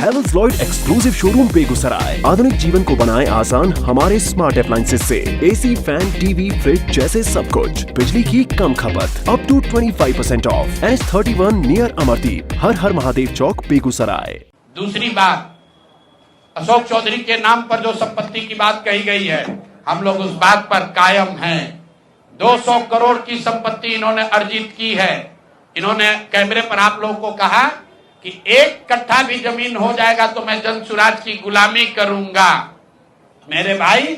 Havells Lloyd exclusive showroom Begusarai. आधुनिक जीवन को बनाए आसान हमारे स्मार्ट अप्लायंसेज से। एसी, फैन, टीवी, फ्रिज जैसे सब कुछ। बिजली की कम खपत, up to 25% off. NH31 near Amardeep, Har Har Mahadev Chowk, Begusarai. दूसरी बात, अशोक चौधरी के नाम पर जो संपत्ति की बात कही गई है, हम लोग उस बात पर कायम हैं। 200 करोड़ की संपत्ति इन्होंने अर्जित की है। इन्होंने कैमरे पर आप लोगों को कहा कि 1 कट्ठा भी जमीन हो जाएगा तो मैं जनसुराज की गुलामी करूंगा। मेरे भाई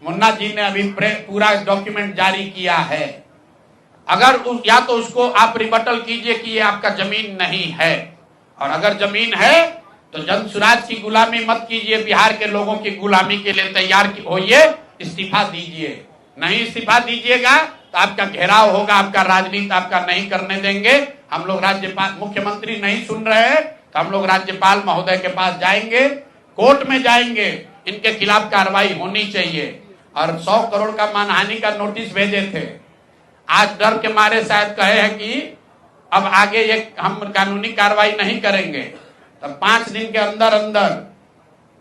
मुन्ना जी ने अभी पूरा डॉक्यूमेंट जारी किया है। अगर या तो उसको आप रिबटल कीजिए कि ये आपका जमीन नहीं है, और अगर जमीन है तो जनसुराज की गुलामी मत कीजिए। बिहार के लोगों की गुलामी के लिए तैयार होइए, इस्तीफा दीजिए। नहीं इस्तीफा दीजिएगा तो आपका घेराव होगा, आपका राजनीति आपका नहीं करने देंगे। हम लोग राज्यपाल, मुख्यमंत्री नहीं सुन रहे हैं तो हम लोग राज्यपाल महोदय के पास जाएंगे, कोर्ट में जाएंगे, इनके खिलाफ कार्रवाई होनी चाहिए। और 100 करोड़ का मानहानि का नोटिस भेजे थे। आज डर के मारे शायद कहे हैं कि अब आगे ये हम कानूनी कार्रवाई नहीं करेंगे, तो 5 दिन के अंदर अंदर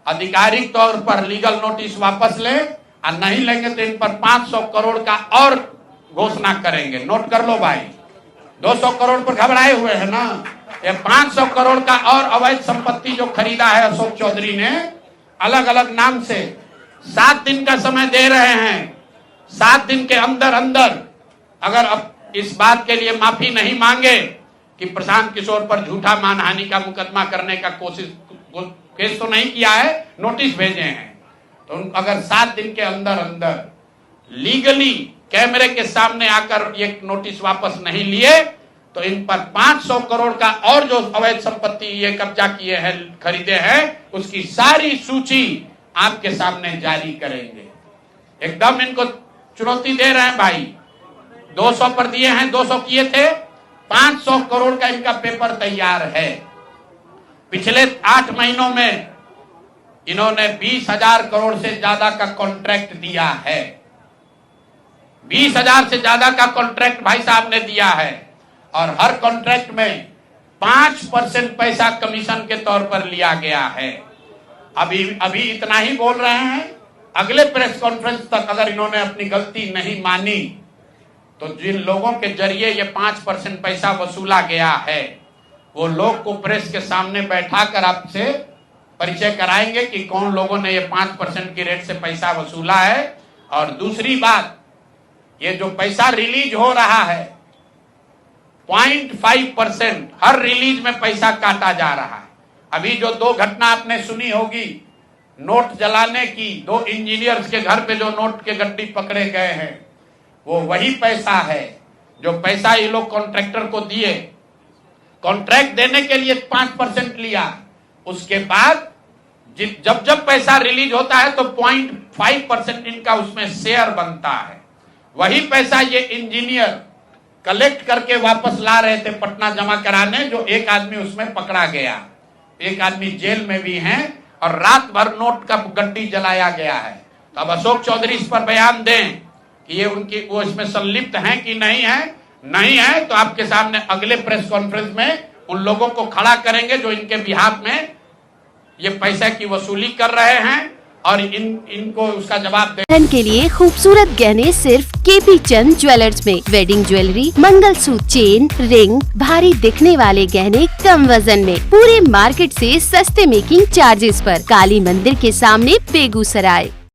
आधिकारिक तौर पर लीगल नोटिस वापस लें, और नहीं लेंगे तो इन पर 500 करोड़ का और घोषणा करेंगे। नोट कर लो भाई, 200 करोड़ पर घबराए हुए हैं ना, ये 500 करोड़ का और अवैध संपत्ति जो खरीदा है अशोक चौधरी ने अलग अलग नाम से। 7 दिन का समय दे रहे हैं। 7 दिन के अंदर अंदर अगर अब इस बात के लिए माफी नहीं मांगे कि प्रशांत किशोर पर झूठा मानहानि का मुकदमा करने का केस तो नहीं किया है, नोटिस भेजे हैं, तो अगर 7 दिन के अंदर अंदर लीगली कैमरे के सामने आकर ये नोटिस वापस नहीं लिए तो इन पर 500 करोड़ का और जो अवैध संपत्ति ये कब्जा किए हैं, खरीदे हैं, उसकी सारी सूची आपके सामने जारी करेंगे। एकदम इनको चुनौती दे रहे हैं भाई। 200 पर दिए हैं, 200 किए थे, 500 करोड़ का इनका पेपर तैयार है। पिछले 8 महीनों में इन्होंने 20,000 करोड़ से ज्यादा का कॉन्ट्रैक्ट दिया है। 20,000 से ज्यादा का कॉन्ट्रैक्ट भाई साहब ने दिया है, और हर कॉन्ट्रैक्ट में 5% पैसा कमीशन के तौर पर लिया गया है। अभी इतना ही बोल रहे हैं। अगले प्रेस कॉन्फ्रेंस तक अगर इन्होंने अपनी गलती नहीं मानी तो जिन लोगों के जरिए ये 5% पैसा वसूला गया है, वो लोग को प्रेस के सामने बैठाकर आपसे परिचय कराएंगे कि कौन लोगों ने ये 5% की रेट से पैसा वसूला है। और दूसरी बात, ये जो पैसा रिलीज हो रहा है 0.5% हर रिलीज में पैसा काटा जा रहा है। अभी जो 2 घटना आपने सुनी होगी नोट जलाने की, 2 इंजीनियर्स के घर पे जो नोट के गड्डी पकड़े गए हैं, वो वही पैसा है जो पैसा ये लोग कॉन्ट्रैक्टर को दिए। कॉन्ट्रैक्ट देने के लिए 5% लिया, उसके बाद जब पैसा रिलीज होता है तो 0.5% इनका उसमें शेयर बनता है। वही पैसा ये इंजीनियर कलेक्ट करके वापस ला रहे थे पटना जमा कराने, जो एक आदमी उसमें पकड़ा गया, एक आदमी जेल में भी है, और रात भर नोट का गड्डी जलाया गया है। तो अब अशोक चौधरी इस पर बयान दें कि ये वो इसमें संलिप्त हैं कि नहीं है। नहीं है तो आपके सामने अगले प्रेस कॉन्फ्रेंस में उन लोगों को खड़ा करेंगे जो इनके बिहाफ में ये पैसे की वसूली कर रहे हैं, और इनको उसका जवाब दुल्हन के लिए खूबसूरत गहने सिर्फ केपी चंद ज्वेलर्स में। Wedding jewellery, mangalsutra, chain, ring, भारी दिखने वाले गहने कम वजन में, पूरे मार्केट से सस्ते मेकिंग चार्जेस पर। काली मंदिर के सामने, बेगूसराय।